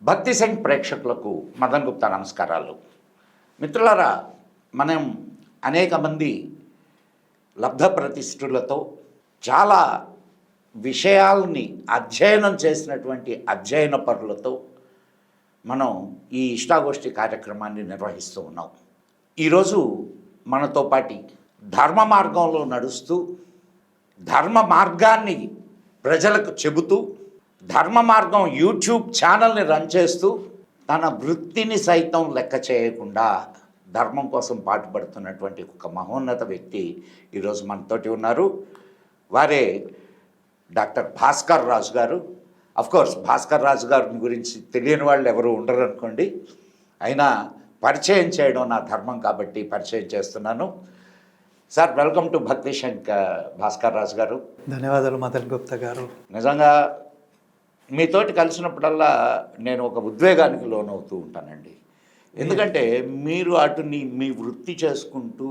భక్తి సింగ్ ప్రేక్షకులకు మదన్ గుప్తా నమస్కారాలు. మిత్రులారా, మనం అనేక మంది లబ్ధ ప్రతిష్ఠులతో చాలా విషయాల్ని అధ్యయనం చేసినటువంటి అధ్యయన పరులతో మనం ఈ ఇష్టాగోష్ఠి కార్యక్రమాన్ని నిర్వహిస్తూ ఉన్నాం. ఈరోజు మనతో పాటి ధర్మ మార్గంలో నడుస్తూ ధర్మ మార్గాన్ని ప్రజలకు చెబుతూ ధర్మ మార్గం యూట్యూబ్ ఛానల్ని రన్ చేస్తూ తన వృత్తిని సైతం లెక్క చేయకుండా ధర్మం కోసం పాటుపడుతున్నటువంటి ఒక మహోన్నత వ్యక్తి ఈరోజు మనతోటి ఉన్నారు. వారే డాక్టర్ భాస్కర్ రాజు గారు. అఫ్కోర్స్ భాస్కర్ రాజు గారి గురించి తెలియని వాళ్ళు ఎవరు ఉండరు అనుకోండి. అయినా పరిచయం చేయడం నా ధర్మం కాబట్టి పరిచయం చేస్తున్నాను. సార్, వెల్కమ్ టు భక్తి శంకర్ భాస్కర్ రాజు గారు. ధన్యవాదాలు మదన్ గుప్తా గారు. నిజంగా మీతోటి కలిసినప్పుడల్లా నేను ఒక ఉద్వేగానికి లోనవుతూ ఉంటానండి. ఎందుకంటే మీరు మీ వృత్తి చేసుకుంటూ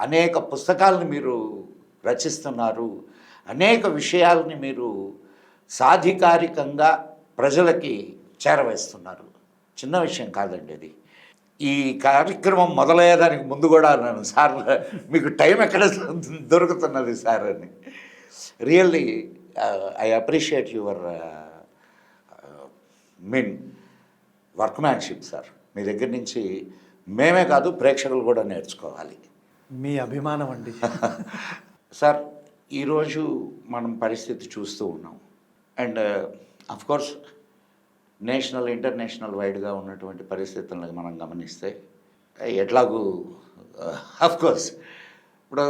అనేక పుస్తకాలను మీరు రచిస్తున్నారు, అనేక విషయాలని మీరు సాధికారికంగా ప్రజలకి చేరవేస్తున్నారు. చిన్న విషయం కాదండి అది. ఈ కార్యక్రమం మొదలయ్యేదానికి ముందు కూడా నేను సార్ మీకు టైం ఎక్కడ దొరుకుతున్నది సార్ అని. Really I appreciate your workmanship sir. మీ దగ్గర నుంచి మేమే కాదు ప్రేక్షకులు కూడా నేర్చుకోవాలి. మీ అభిమానం అండి. సార్, ఈరోజు మనం పరిస్థితి చూస్తూ ఉన్నాం. అండ్ అఫ్కోర్స్ నేషనల్ ఇంటర్నేషనల్ వైడ్గా ఉన్నటువంటి పరిస్థితులను మనం గమనిస్తే ఎట్లాగూ అఫ్కోర్స్ ఇప్పుడు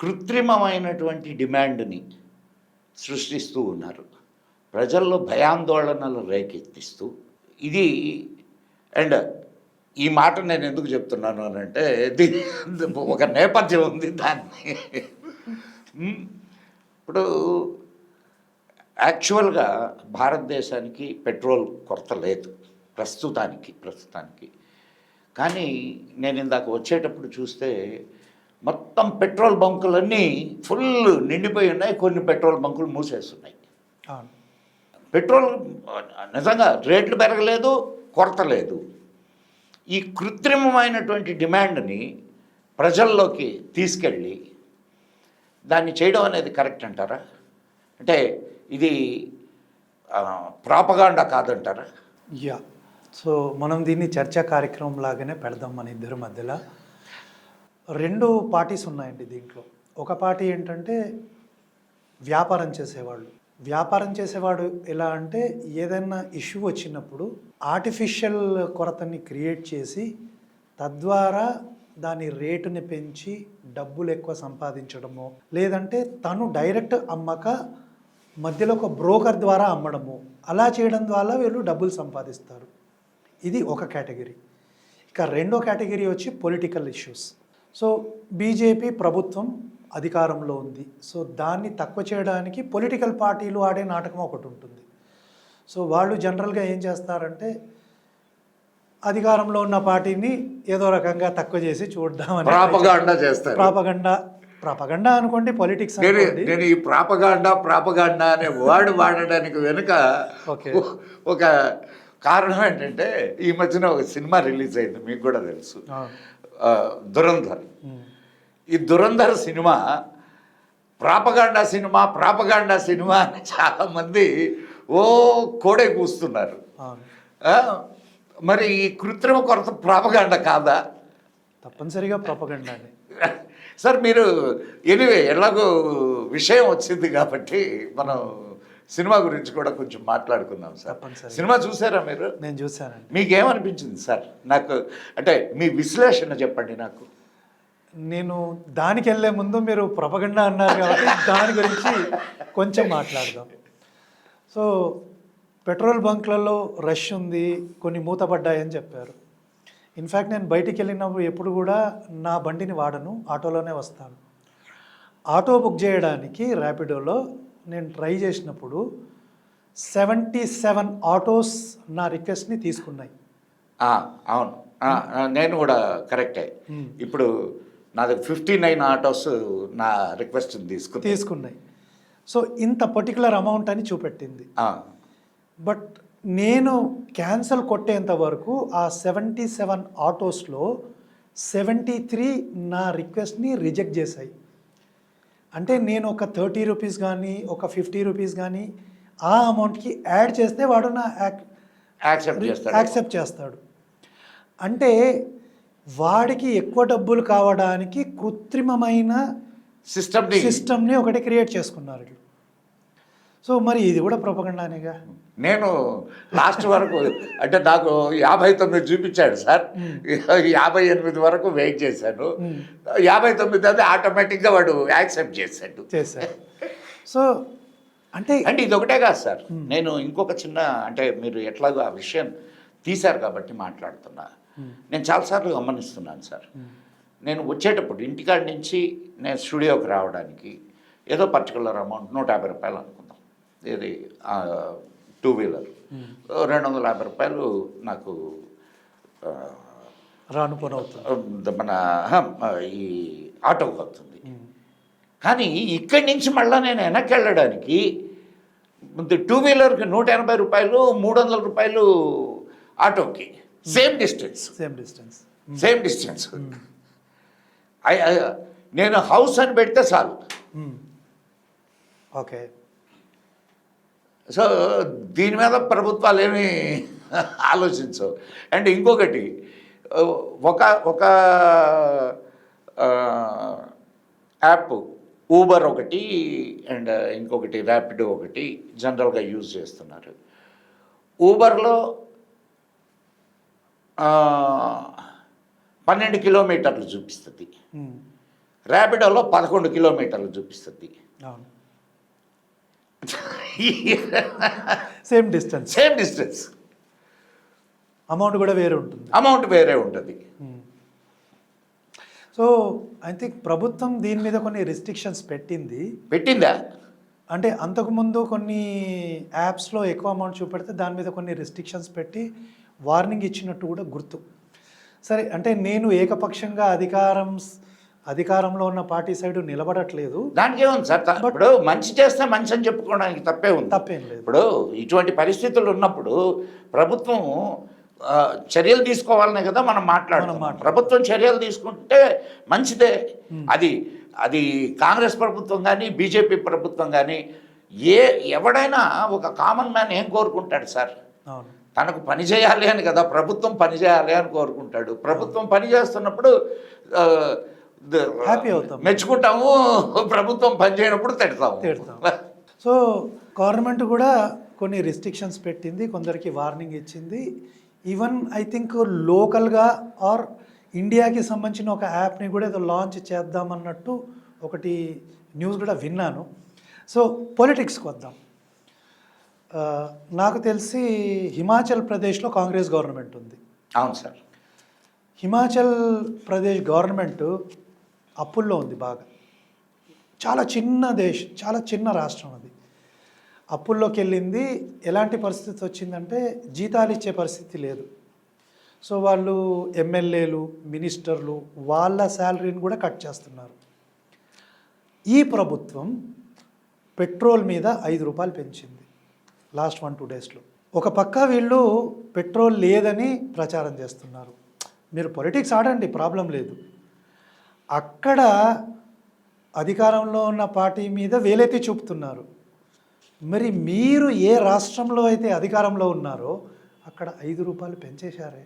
కృత్రిమమైనటువంటి డిమాండ్ని సృష్టిస్తూ ఉన్నారు, ప్రజల్లో భయాందోళనలు రేకెత్తిస్తూ. ఇది అండ్ ఈ మాట నేను ఎందుకు చెప్తున్నాను అని అంటే ఒక నేపథ్యం ఉంది దాన్ని. ఇప్పుడు యాక్చువల్గా భారతదేశానికి పెట్రోల్ కొరత లేదు ప్రస్తుతానికి. కానీ నేను ఇందాక వచ్చేటప్పుడు చూస్తే మొత్తం పెట్రోల్ బంకులన్నీ ఫుల్ నిండిపోయి ఉన్నాయి, కొన్ని పెట్రోల్ బంకులు మూసేస్తున్నాయి. పెట్రోల్ నిజంగా రేట్లు పెరగలేదు, కొరత లేదు. ఈ కృత్రిమమైనటువంటి డిమాండ్ని ప్రజల్లోకి తీసుకెళ్ళి దాన్ని చేయడం అనేది కరెక్ట్ అంటారా? అంటే ఇది ప్రాపగాండా కాదంటారా? యా, సో మనం దీన్ని చర్చా కార్యక్రమం లాగానే పెడదాం మన ఇద్దరి మధ్యలో. రెండు పార్టీస్ ఉన్నాయండి దీంట్లో. ఒక పార్టీ ఏంటంటే వ్యాపారం చేసేవాడు ఎలా అంటే ఏదైనా ఇష్యూ వచ్చినప్పుడు ఆర్టిఫిషియల్ కొరతని క్రియేట్ చేసి తద్వారా దాని రేటుని పెంచి డబ్బులు ఎక్కువ సంపాదించడము, లేదంటే తను డైరెక్ట్ అమ్మక మధ్యలో ఒక బ్రోకర్ ద్వారా అమ్మడము, అలా చేయడం ద్వారా వీళ్ళు డబ్బులు సంపాదిస్తారు. ఇది ఒక కేటగిరీ. ఇక రెండో కేటగిరీ వచ్చి పొలిటికల్ ఇష్యూస్. సో బీజేపీ ప్రభుత్వం అధికారంలో ఉంది, సో దాన్ని తక్కువ చేయడానికి పొలిటికల్ పార్టీలు ఆడే నాటకం ఒకటి ఉంటుంది. సో వాళ్ళు జనరల్గా ఏం చేస్తారంటే అధికారంలో ఉన్న పార్టీని ఏదో రకంగా తక్కువ చేసి చూద్దామని ప్రాపగాండా చేస్తారు. ప్రాపగండా అనుకోండి, పొలిటిక్స్. నేను ఈ ప్రాపగాండా అనే వర్డ్ వాడడానికి వెనుక ఒక కారణం ఏంటంటే ఈ మధ్యన ఒక సినిమా రిలీజ్ అయింది, మీకు కూడా తెలుసు, దురంధర్. ఈ దురంధర్ సినిమా ప్రాపగాండా సినిమా అని చాలామంది కోడే కూస్తున్నారు. మరి ఈ కృత్రిమ కొరత ప్రాపగాండా కాదా? తప్పనిసరిగా ప్రాపగండా అండి. సార్, మీరు ఎనివే ఎలాగో విషయం వచ్చింది కాబట్టి మనం సినిమా గురించి కూడా కొంచెం మాట్లాడుకుందాం సార్. సినిమా చూసారా మీరు? నేను చూసానండి. మీకేమనిపించింది సార్? నాకు అంటే మీ విశ్లేషణ చెప్పండి నాకు. నేను దానికి వెళ్ళే ముందు మీరు ప్రపగండా అన్నారు కాబట్టి దాని గురించి కొంచెం మాట్లాడదాం. సో పెట్రోల్ బంక్లలో రష్ ఉంది, కొన్ని మూతపడ్డాయని చెప్పారు. ఇన్ఫ్యాక్ట్ నేను బయటికి వెళ్ళినప్పుడు ఎప్పుడు కూడా నా బండిని వాడను, ఆటోలోనే వస్తాను. ఆటో బుక్ చేయడానికి ర్యాపిడోలో నేను ట్రై చేసినప్పుడు 77 ఆటోస్ నా రిక్వెస్ట్ని తీసుకున్నాయి. అవును, నేను కూడా కరెక్టే. ఇప్పుడు నాది 59 ఆటోస్ నా రిక్వెస్ట్ తీసుకున్నాయి. సో ఇంత పర్టికులర్ అమౌంట్ అని చూపెట్టింది. ఆ, బట్ నేను క్యాన్సల్ కొట్టేంత వరకు ఆ 77 ఆటోస్లో 73 నా రిక్వెస్ట్ని రిజెక్ట్ చేశాయి. అంటే నేను ఒక 30 రూపీస్ కానీ ఒక 50 రూపీస్ కానీ ఆ అమౌంట్కి యాడ్ చేస్తే వాడు నా యాక్సెప్ట్ చేస్తాడు. అంటే వాడికి ఎక్కువ డబ్బులు కావడానికి కృత్రిమమైన సిస్టమ్ని ఒకటి క్రియేట్ చేసుకున్నారు. సో మరి ఇది కూడా ప్రొపగండానేగా. నేను లాస్ట్ వరకు అంటే నాకు 59 చూపించాడు సార్, 58 వరకు వెయిట్ చేశాను. 59 అది ఆటోమేటిక్గా వాడు యాక్సెప్ట్ చేశాడు. సో అంటే ఇది ఒకటే కాదు సార్, నేను ఇంకొక చిన్న అంటే మీరు ఎట్లాగో ఆ విషయం తీశారు కాబట్టి మాట్లాడుతున్నా. నేను చాలాసార్లు గమనిస్తున్నాను సార్, నేను వచ్చేటప్పుడు ఇంటికాడి నుంచి నేను స్టూడియోకి రావడానికి ఏదో పర్టికులర్ అమౌంట్ 150 రూపాయలు అనుకుందాం, ఇది 2 వీలర్ 250 రూపాయలు నాకు రానుపోను అవుతుంది, మన ఈ ఆటోకి అవుతుంది. కానీ ఇక్కడి నుంచి మళ్ళీ నేను వెనక్కి వెళ్ళడానికి 2 వీలర్కి 180 రూపాయలు, 300 రూపాయలు ఆటోకి. Same distance. నేను హౌస్ అని పెడితే చాలు. ఓకే. సో దీని మీద ప్రభుత్వాలు ఏమీ ఆలోచించవు. అండ్ ఇంకొకటి, ఒక యాప్ ఊబర్ ఒకటి అండ్ ఇంకొకటి ర్యాపిడో ఒకటి జనరల్గా యూజ్ చేస్తున్నారు. ఊబర్లో 12 కిలోమీటర్లు చూపిస్తుంది, ర్యాపిడోలో 11 కిలోమీటర్లు చూపిస్తుంది. సేమ్ డిస్టెన్స్, అమౌంట్ కూడా వేరే ఉంటుంది. సో ఐ థింక్ ప్రభుత్వం దీని మీద కొన్ని రిస్ట్రిక్షన్స్ పెట్టిందా అంటే అంతకుముందు కొన్ని యాప్స్లో ఎక్కువ అమౌంట్ చూపెడితే దాని మీద కొన్ని రిస్ట్రిక్షన్స్ పెట్టి వార్నింగ్ ఇచ్చినట్టు కూడా గుర్తు. సరే, అంటే నేను ఏకపక్షంగా అధికారంలో ఉన్న పార్టీ సైడ్ నిలబడట్లేదు. దానికి ఏముంది సార్, ఇప్పుడు మంచి చేస్తే మంచి అని చెప్పుకోవడానికి తప్పేం లేదు. ఇప్పుడు ఇటువంటి పరిస్థితులు ఉన్నప్పుడు ప్రభుత్వం చర్యలు తీసుకోవాలనే కదా మనం మాట్లాడుతున్నాం. ప్రభుత్వం చర్యలు తీసుకుంటే మంచిదే. అది కాంగ్రెస్ ప్రభుత్వం కానీ బీజేపీ ప్రభుత్వం కానీ ఎవడైనా ఒక కామన్ మ్యాన్ ఏం కోరుకుంటాడు సార్? తనకు పని చేయాలి అని కదా, ప్రభుత్వం పని చేయాలి అని కోరుకుంటాడు. ప్రభుత్వం పని చేస్తున్నప్పుడు హ్యాపీ అవుతాం, మెచ్చుకుంటాము. ప్రభుత్వం పని చేయనప్పుడు తిడతాము. సో గవర్నమెంట్ కూడా కొన్ని రిస్ట్రిక్షన్స్ పెట్టింది, కొందరికి వార్నింగ్ ఇచ్చింది. ఈవెన్ ఐ థింక్ లోకల్గా ఆర్ ఇండియాకి సంబంధించిన ఒక యాప్ని కూడా ఏదో లాంచ్ చేద్దామన్నట్టు ఒకటి న్యూస్ కూడా విన్నాను. సో పొలిటిక్స్కి వద్దాం. నాకు తెలిసి హిమాచల్ ప్రదేశ్లో కాంగ్రెస్ గవర్నమెంట్ ఉంది. అవును సార్. హిమాచల్ ప్రదేశ్ గవర్నమెంట్ అప్పుల్లో ఉంది బాగా. చాలా చిన్న రాష్ట్రం అది. అప్పుల్లోకి వెళ్ళింది. ఎలాంటి పరిస్థితి వచ్చిందంటే జీతాలు ఇచ్చే పరిస్థితి లేదు. సో వాళ్ళు ఎమ్మెల్యేలు, మినిస్టర్లు వాళ్ళ శాలరీని కూడా కట్ చేస్తున్నారు. ఈ ప్రభుత్వం పెట్రోల్ మీద 5 రూపాయలు పెంచింది లాస్ట్ 1-2 డేస్లో. ఒక పక్క వీళ్ళు పెట్రోల్ లేదని ప్రచారం చేస్తున్నారు. మీరు పొలిటిక్స్ ఆడండి, ప్రాబ్లం లేదు. అక్కడ అధికారంలో ఉన్న పార్టీ మీద వేలెత్తి చూపుతున్నారు. మరి మీరు ఏ రాష్ట్రంలో అయితే అధికారంలో ఉన్నారో అక్కడ 5 రూపాయలు పెంచేశారే,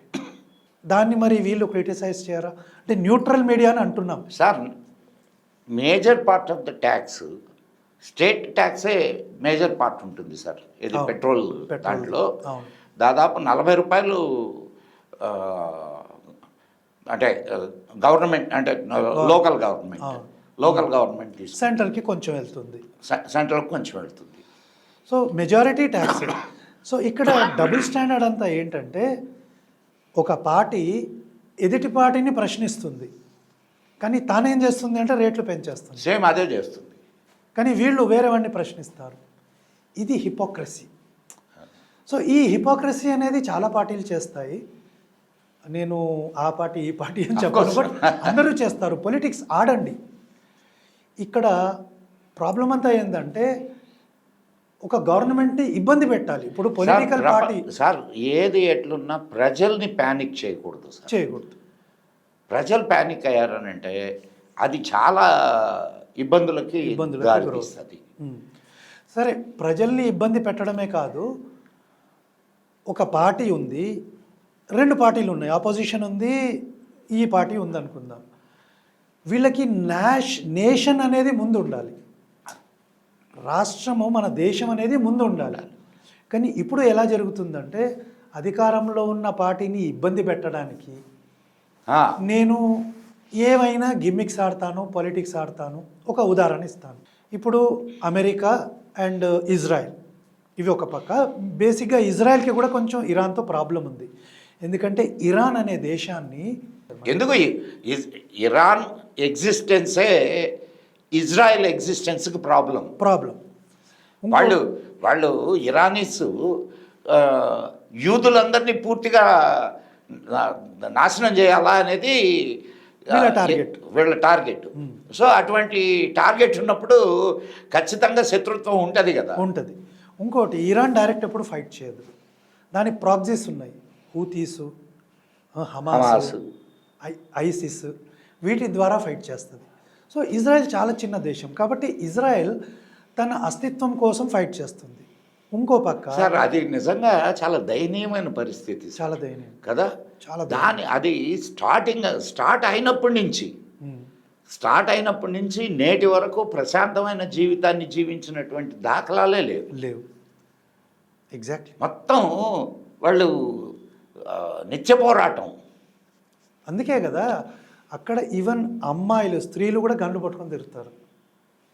దాన్ని మరి వీళ్ళు క్రిటిసైజ్ చేయరా? అంటే న్యూట్రల్ మీడియా అని అంటున్నాం sir. Major part of the tax state ట్యాక్సే మేజర్ పార్ట్ ఉంటుంది సార్. ఇది పెట్రోల్ దాంట్లో దాదాపు 40 రూపాయలు అంటే గవర్నమెంట్, అంటే లోకల్ గవర్నమెంట్ సెంట్రల్కి కొంచెం వెళ్తుంది, సెంట్రల్కి కొంచెం వెళ్తుంది. So majority tax. సో ఇక్కడ డబుల్ స్టాండర్డ్ అంతా ఏంటంటే ఒక పార్టీ ఎదుటి పార్టీని ప్రశ్నిస్తుంది, కానీ తానేం చేస్తుంది అంటే రేట్లు పెంచేస్తుంది. సేమ్ అదే చేస్తుంది. కానీ వీళ్ళు వేరే వాడిని ప్రశ్నిస్తారు. ఇది హిపోక్రసీ. సో ఈ హిపోక్రసీ అనేది చాలా పార్టీలు చేస్తాయి. నేను ఆ పార్టీ ఈ పార్టీ అని చెప్పను, బట్ అందరూ చేస్తారు. పొలిటిక్స్ ఆడండి. ఇక్కడ ప్రాబ్లం అంతా ఏంటంటే ఒక గవర్నమెంట్ని ఇబ్బంది పెట్టాలి. ఇప్పుడు పొలిటికల్ పార్టీ సార్ ఏది ఎట్లున్నా ప్రజల్ని ప్యానిక్ చేయకూడదు సార్. చేయకూడదు. ప్రజలు ప్యానిక్ అయ్యారనంటే అది చాలా ఇబ్బందులకి దారితీస్తుంది. సరే, ప్రజల్ని ఇబ్బంది పెట్టడమే కాదు, ఒక పార్టీ ఉంది, 2 పార్టీలు ఉన్నాయి, ఆపోజిషన్ ఉంది, ఈ పార్టీ ఉంది అనుకుందాం. వీళ్ళకి నేషన్ అనేది ముందు ఉండాలి, రాష్ట్రము మన దేశం అనేది ముందు ఉండాలి. కానీ ఇప్పుడు ఎలా జరుగుతుందంటే అధికారంలో ఉన్న పార్టీని ఇబ్బంది పెట్టడానికి నేను ఏవైనా గిమ్మిక్స్ ఆడతాను, పాలిటిక్స్ ఆడతాను. ఒక ఉదాహరణ ఇస్తాను. ఇప్పుడు అమెరికా అండ్ ఇజ్రాయెల్ ఇవి ఒక పక్క. బేసిక్గా ఇజ్రాయెల్కి కూడా కొంచెం ఇరాన్తో ప్రాబ్లం ఉంది. ఎందుకంటే ఇరాన్ అనే దేశాన్ని ఎందుకు ఇరాన్ ఎగ్జిస్టెన్సే ఇజ్రాయెల్ ఎగ్జిస్టెన్స్కి ప్రాబ్లం. వాళ్ళు ఇరానీస్ యూదులందరినీ పూర్తిగా నాశనం చేయాలా అనేది వీళ్ళ టార్గెట్. సో అటువంటి టార్గెట్ ఉన్నప్పుడు ఖచ్చితంగా శత్రుత్వం ఉంటుంది కదా. ఉంటుంది. ఇంకోటి, ఇరాన్ డైరెక్ట్ ఎప్పుడు ఫైట్ చేయదు, దానికి ప్రాక్సీస్ ఉన్నాయి. హూతీసు, హమాస్, ఐసిస్, వీటి ద్వారా ఫైట్ చేస్తుంది. సో ఇజ్రాయెల్ చాలా చిన్న దేశం కాబట్టి ఇజ్రాయెల్ తన అస్తిత్వం కోసం ఫైట్ చేస్తుంది. ఇంకో పక్క సార్ అది నిజంగా చాలా దయనీయమైన పరిస్థితి. చాలా దయనీయం కదా. చాలా అది స్టార్ట్ అయినప్పటి నుంచి నేటి వరకు ప్రశాంతమైన జీవితాన్ని జీవించినటువంటి దాఖలాలే లేవు. ఎగ్జాక్ట్లీ. మొత్తం వాళ్ళు నిత్య పోరాటం. అందుకే కదా అక్కడ ఈవెన్ అమ్మాయిలు, స్త్రీలు కూడా గన్లు పట్టుకొని తిరుగుతారు.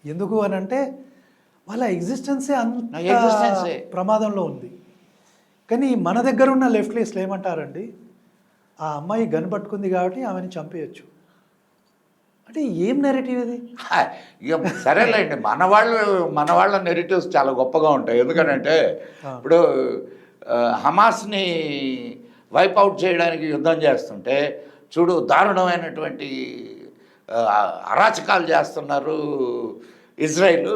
ఎందుకు అని అంటే వాళ్ళ ఎగ్జిస్టెన్సే అంత ప్రమాదంలో ఉంది. కానీ మన దగ్గర ఉన్న లెఫ్ట్లిస్ట్లు ఏమంటారండి, ఆ అమ్మాయి గన్ పట్టుకుంది కాబట్టి ఆమెని చంపేయచ్చు. అంటే ఏం నెరేటివ్ ఇది? ఇక సరేలేండి, మన వాళ్ళ నెరేటివ్స్ చాలా గొప్పగా ఉంటాయి. ఎందుకంటే ఇప్పుడు హమాస్ని వైపౌట్ చేయడానికి యుద్ధం చేస్తుంటే చూడు దారుణమైనటువంటి అరాచకాలు చేస్తున్నారు ఇజ్రాయిల్,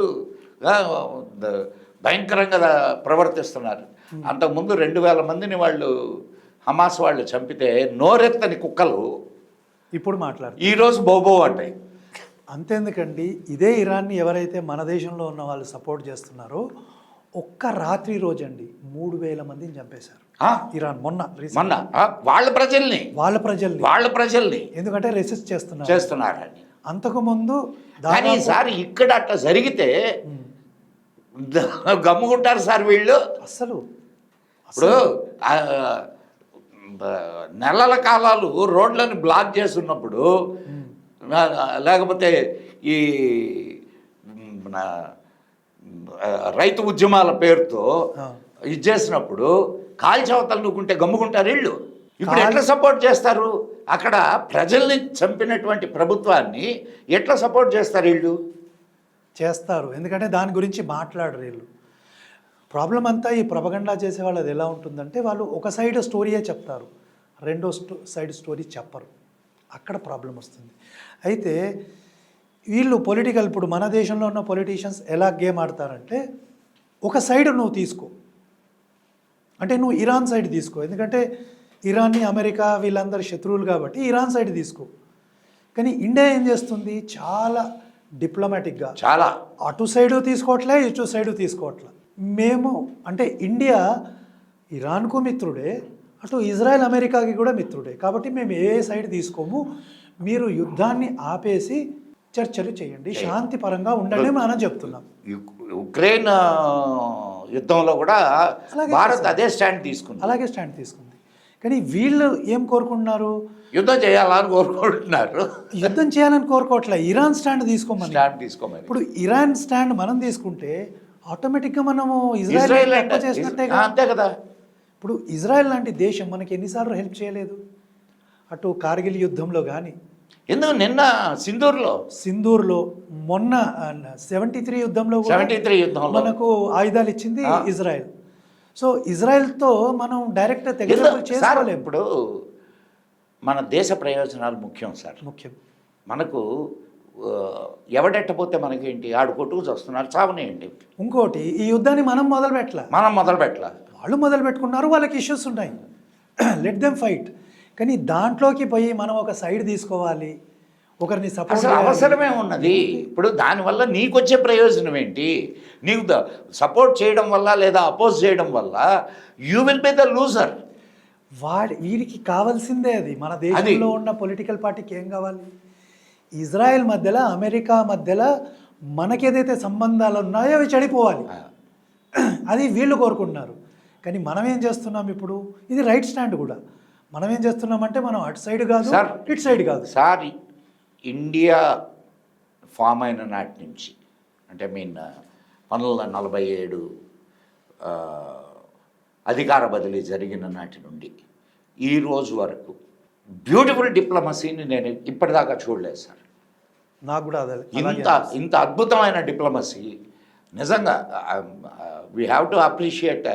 భయంకరంగా ప్రవర్తిస్తున్నారు. అంతకుముందు 2000 మందిని వాళ్ళు హమాస్ వాళ్ళు చంపితే నోరెత్తని కుక్కలు ఇప్పుడు మాట్లాడు ఈరోజు బోబో అంటాయి. అంతేందుకండి, ఇదే ఇరాన్ని ఎవరైతే మన దేశంలో ఉన్న వాళ్ళు సపోర్ట్ చేస్తున్నారో ఒక్క రాత్రి రోజండి 3000 మందిని చంపేశారు ఇరాన్. మొన్న వాళ్ళ ప్రజల్ని ఎందుకంటే రెసిస్ట్ చేస్తున్నారని. అంతకుముందు కానీ సార్ ఇక్కడ అట్లా జరిగితే గమ్ముకుంటారు సార్ వీళ్ళు. అసలు ఇప్పుడు నెలల కాలాలు రోడ్లను బ్లాక్ చేస్తున్నప్పుడు, లేకపోతే ఈ రైతు ఉద్యమాల పేరుతో ఇది చేసినప్పుడు కాల్చవతలు నువ్వుకుంటే గమ్ముకుంటారు వీళ్ళు. ఇప్పుడు ఎట్లా సపోర్ట్ చేస్తారు? అక్కడ ప్రజల్ని చంపినటువంటి ప్రభుత్వాన్ని ఎట్లా సపోర్ట్ చేస్తారు వీళ్ళు? చేస్తారు, ఎందుకంటే దాని గురించి మాట్లాడరు వీళ్ళు. ప్రాబ్లం అంతా ఈ ప్రపగండా చేసే వాళ్ళది ఎలా ఉంటుందంటే వాళ్ళు ఒక సైడ్ స్టోరీయే చెప్తారు, రెండో సైడ్ స్టోరీ చెప్పరు. అక్కడ ప్రాబ్లం వస్తుంది. అయితే వీళ్ళు పొలిటికల్, ఇప్పుడు మన దేశంలో ఉన్న పొలిటీషియన్స్ ఎలా గేమ్ ఆడతారంటే ఒక సైడ్ నువ్వు తీసుకో, అంటే నువ్వు ఇరాన్ సైడ్ తీసుకో, ఎందుకంటే ఇరాన్ని అమెరికా వీళ్ళందరూ శత్రువులు కాబట్టి ఇరాన్ సైడ్ తీసుకో. కానీ ఇండియా ఏం చేస్తుంది, చాలా డిప్లొమాటిక్గా చాలా అటు సైడు తీసుకోవట్లే, ఇటు సైడు తీసుకోవట్లే. మేము అంటే ఇండియా ఇరాన్కు మిత్రుడే, అటు ఇజ్రాయెల్ అమెరికాకి కూడా మిత్రుడే, కాబట్టి మేము ఏ సైడ్ తీసుకోము, మీరు యుద్ధాన్ని ఆపేసి చర్చలు చేయండి, శాంతి పరంగా ఉండండి మనం చెప్తున్నాం. ఉక్రెయిన్ యుద్ధంలో కూడా భారత్ అదే స్టాండ్ తీసుకుంది, అలాగే స్టాండ్ తీసుకుంది. కానీ వీళ్ళు ఏం కోరుకుంటున్నారు, యుద్ధం చేయాలని కోరుకుంటున్నారు. యుద్ధం చేయాలని కోరుకోవట్లే, ఇరాన్ స్టాండ్ తీసుకోమని. ఇప్పుడు ఇరాన్ స్టాండ్ మనం తీసుకుంటే ఆటోమేటిక్గా మనము ఇజ్రాయెల్ చేసినట్టే అంతే కదా. ఇప్పుడు ఇజ్రాయెల్ లాంటి దేశం మనకి ఎన్నిసార్లు హెల్ప్ చేయలేదు, అటు కార్గిల్ యుద్ధంలో కానీ, ఎందుకు నిన్న సింధూర్లో మొన్న 73 యుద్ధంలో మనకు ఆయుధాలు ఇచ్చింది ఇజ్రాయెల్. సో ఇజ్రాయెల్తో మనం డైరెక్ట్ చేసుకోలేము. ఇప్పుడు మన దేశ ప్రయోజనాలు ముఖ్యం సార్. ముఖ్యం. మనకు ఎవడెట్టపోతే మనకేంటి, ఆడు కొట్టుకు వస్తున్నారు, చావనేయండి. ఇంకోటి, ఈ యుద్ధాన్ని మనం మొదలు పెట్టాల, మనం మొదలు పెట్టాలి. వాళ్ళు మొదలు పెట్టుకున్నారు, వాళ్ళకి ఇష్యూస్ ఉన్నాయి, లెట్ దెమ్ ఫైట్. కానీ దాంట్లోకి పోయి మనం ఒక సైడ్ తీసుకోవాలి, ఒకరిని సపోర్ట్ అసలు అవసరమే ఉన్నది. ఇప్పుడు దానివల్ల నీకొచ్చే ప్రయోజనం ఏంటి? నీకు సపోర్ట్ చేయడం వల్ల లేదా అపోజ్ చేయడం వల్ల you will be the loser. వీరికి కావాల్సిందే అది. మన దేశంలో ఉన్న పొలిటికల్ పార్టీకి ఏం కావాలి? ఇజ్రాయెల్ మధ్యలో, అమెరికా మధ్యలో మనకేదైతే సంబంధాలు ఉన్నాయో అవి చెడిపోవాలి, అది వీళ్ళు కోరుకుంటున్నారు. కానీ మనం ఏం చేస్తున్నాం ఇప్పుడు? ఇది రైట్ స్టాండ్ కూడా. మనం ఏం చేస్తున్నామంటే మనం అటు సైడ్ కాదు, ఇటు సైడ్ కాదు. సార్, ఇండియా ఫామ్ అయిన నాటి నుంచి, అంటే 1947 అధికార బదిలీ జరిగిన నాటి నుండి ఈ రోజు వరకు బ్యూటిఫుల్ డిప్లొమసీని నేను ఇప్పటిదాకా చూడలేదు సార్. నాకు కూడా అదే. ఇంత అద్భుతమైన డిప్లొమసీ నిజంగా we have to appreciate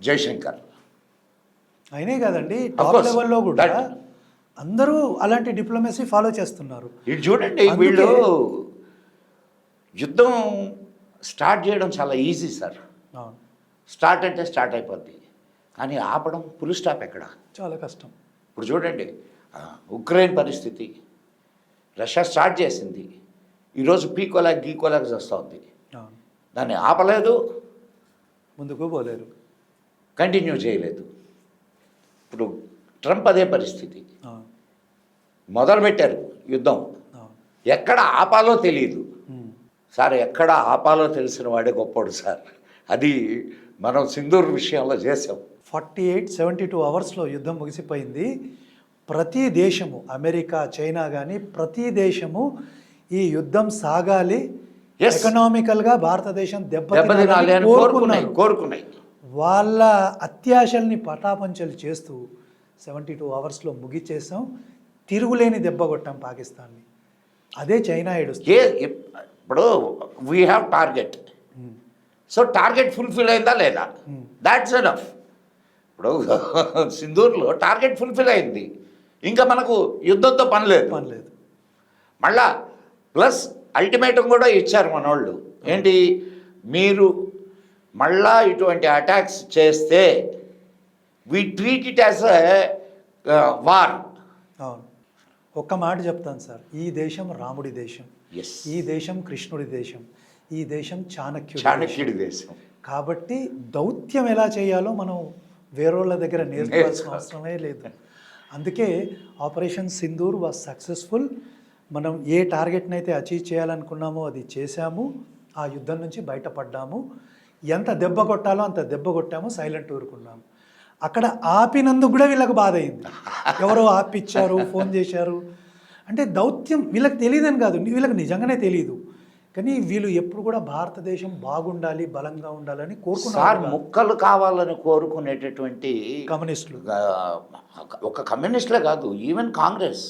Jaishankar. అయినే కదండి, టాప్ లెవెల్లో కూడా అందరూ అలాంటి డిప్లొమసీ ఫాలో చేస్తున్నారు. ఇది చూడండి, వీళ్ళు యుద్ధం స్టార్ట్ చేయడం చాలా ఈజీ సార్. స్టార్ట్ అంటే స్టార్ట్ అయిపోద్ది, కానీ ఆపడం ఫుల్ స్టాప్ ఎక్కడ? చాలా కష్టం. ఇప్పుడు చూడండి, ఉక్రెయిన్ పరిస్థితి, రష్యా స్టార్ట్ చేసింది, ఈరోజు పీకోలాగ్ గీకోలాగ్ వస్తుంది, దాన్ని ఆపలేదు, ముందుకు పోలేరు, కంటిన్యూ చేయలేదు. ఇప్పుడు ట్రంప్ అదే పరిస్థితి, మొదలుపెట్టారు యుద్ధం, ఎక్కడ ఆపాలో తెలియదు సార్. ఎక్కడ ఆపాలో తెలిసిన వాడే గొప్పడు సార్. అది మనం సింధూర్ విషయంలో చేసాం. 48-72 అవర్స్లో యుద్ధం ముగిసిపోయింది. ప్రతి దేశము, అమెరికా, చైనా కానీ ప్రతి దేశము ఈ యుద్ధం సాగాలి, ఎకనామికల్గా భారతదేశం దెబ్బతినాలి అని కోరుకున్నాయి. వాళ్ళ అత్యాశల్ని పటాపంచలు చేస్తూ 72 అవర్స్లో ముగిచేసాం. తిరుగులేని దెబ్బ కొట్టాం పాకిస్తాన్ని. అదే చైనా ఏడుస్తుంది. ఇప్పుడు we have target, so target fulfil అయిందా లేదా? That's enough. ఇప్పుడు సింధూర్లో టార్గెట్ ఫుల్ఫిల్ అయింది, ఇంకా మనకు యుద్ధంతో పని లేదు. మళ్ళా ప్లస్ అల్టిమేటం కూడా ఇచ్చారు మన వాళ్ళు, ఏంటి, మీరు మళ్ళా ఇటువంటి అటాక్స్ చేస్తే we treat it as war. అవును, ఒక్క మాట చెప్తాను సార్, ఈ దేశం రాముడి దేశం, ఈ దేశం కృష్ణుడి దేశం, ఈ దేశం చాణక్యుడి దేశం. కాబట్టి దౌత్యం ఎలా చేయాలో మనం వేరేళ్ళ దగ్గర నేర్చుకోవాల్సిన అవసరమే లేదు. అందుకే ఆపరేషన్ సింధూర్ వాజ్ సక్సెస్ఫుల్. మనం ఏ టార్గెట్ని అయితే అచీవ్ చేయాలనుకున్నామో అది చేశాము, ఆ యుద్ధం నుంచి బయటపడ్డాము. ఎంత దెబ్బ కొట్టాలో అంత దెబ్బ కొట్టాము, సైలెంట్ ఊరుకున్నాము. అక్కడ ఆపినందుకు కూడా వీళ్ళకి బాధ అయింది. ఎవరో ఆపిచ్చారు, ఫోన్ చేశారు అంటే దౌత్యం వీళ్ళకి తెలియదని కాదు, వీళ్ళకి నిజంగానే తెలియదు. కానీ వీళ్ళు ఎప్పుడు కూడా భారతదేశం బాగుండాలి, బలంగా ఉండాలని కోరుకున్నారు. ముక్కలు కావాలని కోరుకునేటటువంటి కమ్యూనిస్టులు, ఒక కమ్యూనిస్టులే కాదు, ఈవెన్ కాంగ్రెస్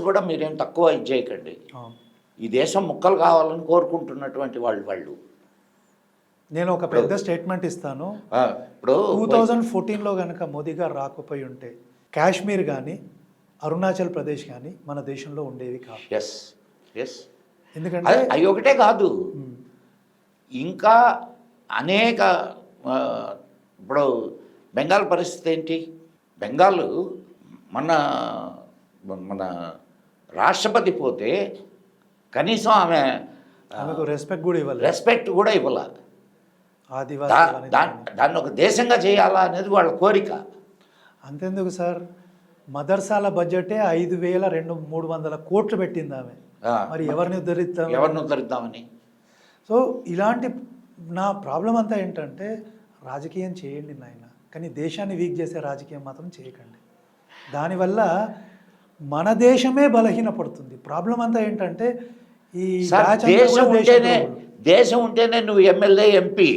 కూడా మీరేం తక్కువ ఇది చేయకండి. ఈ దేశం ముక్కలు కావాలని కోరుకుంటున్నటువంటి వాళ్ళు. నేను ఒక పెద్ద స్టేట్మెంట్ ఇస్తాను. ఇప్పుడు 2014లో కనుక మోదీ గారు రాకపోయి ఉంటే కాశ్మీర్ కానీ అరుణాచల్ ప్రదేశ్ కానీ మన దేశంలో ఉండేవి కాదు. ఎందుకంటే అవి ఒకటే కాదు, ఇంకా అనేక, ఇప్పుడు బెంగాల్ పరిస్థితి ఏంటి? బెంగాల్ మన రాష్ట్రపతి పోతే కనీసం ఆమెకు రెస్పెక్ట్ కూడా ఇవ్వాల. దాన్ని ఒక దేశంగా చేయాలా అనేది వాళ్ళ కోరిక. అంతెందుకు సార్, మదర్సాల బడ్జెటే 5,200-300 కోట్లు పెట్టింది ఆమె. మరి ఎవరిని ఉద్ధరిద్దామని. సో ఇలాంటి నా ప్రాబ్లం అంతా ఏంటంటే, రాజకీయం చేయండి నాయన, కానీ దేశాన్ని వీక్ చేసే రాజకీయం మాత్రం చేయకండి. దానివల్ల మన దేశమే బలహీనపడుతుంది. ప్రాబ్లం అంతా ఏంటంటే, ఈ దేశం ఉంటేనే నువ్వు ఎమ్మెల్యే, ఎంపీ.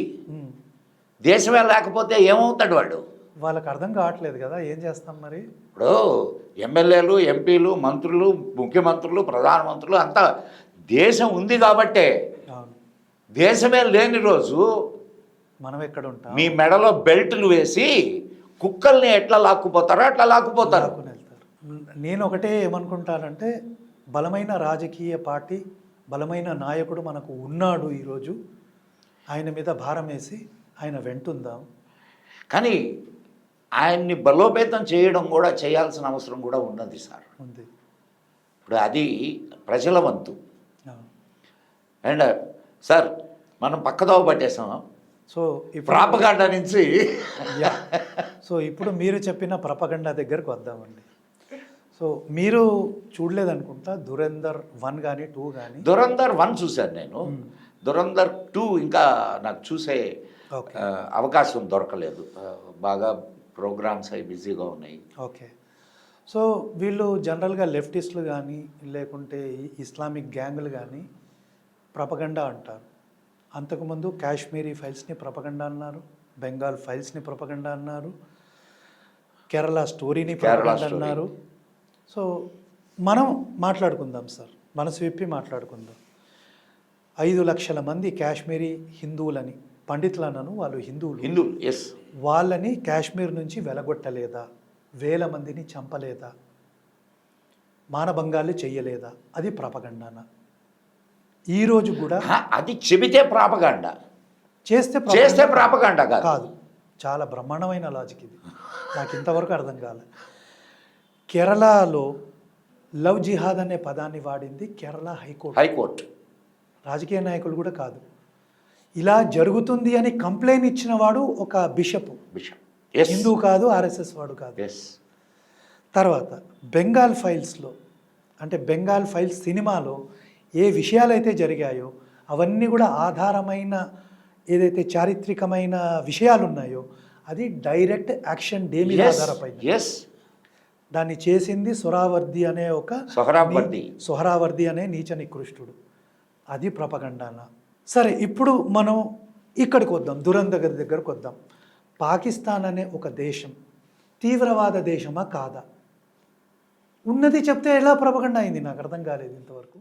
దేశమే లేకపోతే ఏమవుతాడు వాడు? వాళ్ళకి అర్థం కావట్లేదు కదా, ఏం చేస్తాం మరి? ఇప్పుడు ఎమ్మెల్యేలు, ఎంపీలు, మంత్రులు, ముఖ్యమంత్రులు, ప్రధానమంత్రులు అంతా దేశం ఉంది కాబట్టే. దేశమే లేని రోజు మనం ఎక్కడ ఉంటాం? మీ మెడలో బెల్ట్లు వేసి కుక్కల్ని ఎట్లా లాక్కుపోతారో అట్లా లాక్కుపోతారు. నేను ఒకటే ఏమనుకుంటానంటే, బలమైన రాజకీయ పార్టీ, బలమైన నాయకుడు మనకు ఉన్నాడు ఈరోజు. ఆయన మీద భారం వేసి ఆయన వెంటుందాం. కానీ ఆయన్ని బలోపేతం చేయడం కూడా చేయాల్సిన అవసరం కూడా ఉన్నది సార్. ఉంది. ఇప్పుడు అది ప్రజల వంతు. అవును. అండ్ సార్ మనం పక్కదోవ పట్టేసాం. సో ఇప్పుడు ప్రాపగాండా నుంచి యా. సో ఇప్పుడు మీరు చెప్పిన ప్రపగండా దగ్గరకు వద్దామండి. సో మీరు చూడలేదనుకుంటా ధురంధర్ 1 కానీ 2 కానీ. ధురంధర్ 1 చూశాను నేను. ధురంధర్ 2 ఇంకా నాకు చూసే ఓకే. అవకాశం దొరకలేదు. బాగా ప్రోగ్రామ్స్ అవి బిజీగా ఉన్నాయి. ఓకే. సో వీళ్ళు జనరల్గా లెఫ్టిస్టులు కానీ లేకుంటే ఇస్లామిక్ గ్యాంగులు కానీ ప్రపగండా అంటారు. అంతకుముందు కాశ్మీరీ ఫైల్స్ని ప్రపగండా అన్నారు, బెంగాల్ ఫైల్స్ని ప్రపగండా అన్నారు, కేరళ స్టోరీని ప్రపగండా అన్నారు. సో మనం మాట్లాడుకుందాం సార్, మనసు విప్పి మాట్లాడుకుందాం. 5 లక్షల మంది కాశ్మీరీ హిందువులని, పండితులనను వాళ్ళు హిందువులు, ఎస్, వాళ్ళని కాశ్మీర్ నుంచి వెలగొట్టలేదా? వేల మందిని చంపలేదా? మానభంగాలు చెయ్యలేదా? అది ప్రపగండానా? ఈరోజు కూడా అది చెబితే ప్రాపగాండా, చేస్తే ప్రాపగాండా కాదు. చాలా బ్రహ్మాండమైన లాజిక్ ఇది. నాకు ఇంతవరకు అర్థం కాలే. కేరళలో లవ్ జిహాద్ అనే పదాన్ని వాడింది కేరళ హైకోర్టు. రాజకీయ నాయకులు కూడా కాదు. ఇలా జరుగుతుంది అని కంప్లైంట్ ఇచ్చిన వాడు ఒక బిషప్. హిందూ కాదు, ఆర్ఎస్ఎస్ వాడు కాదు. తర్వాత బెంగాల్ ఫైల్స్లో, అంటే బెంగాల్ ఫైల్స్ సినిమాలో ఏ విషయాలైతే జరిగాయో అవన్నీ కూడా ఆధారమైన ఏదైతే చారిత్రకమైన విషయాలు ఉన్నాయో అది డైరెక్ట్ యాక్షన్ డే మీద ఆధారపడింది. దాన్ని చేసింది సొహరావర్ది అనే నీచ నికృష్టుడు. అది ప్రపగండానా? సరే, ఇప్పుడు మనం ఇక్కడికి వద్దాం, దురంధర్ దగ్గరకు వద్దాం. పాకిస్తాన్ అనే ఒక దేశం తీవ్రవాద దేశమా కాదా? ఉన్నది చెప్తే ఎలా ప్రపగండా అయింది? నాకు అర్థం కాలేదు ఇంతవరకు.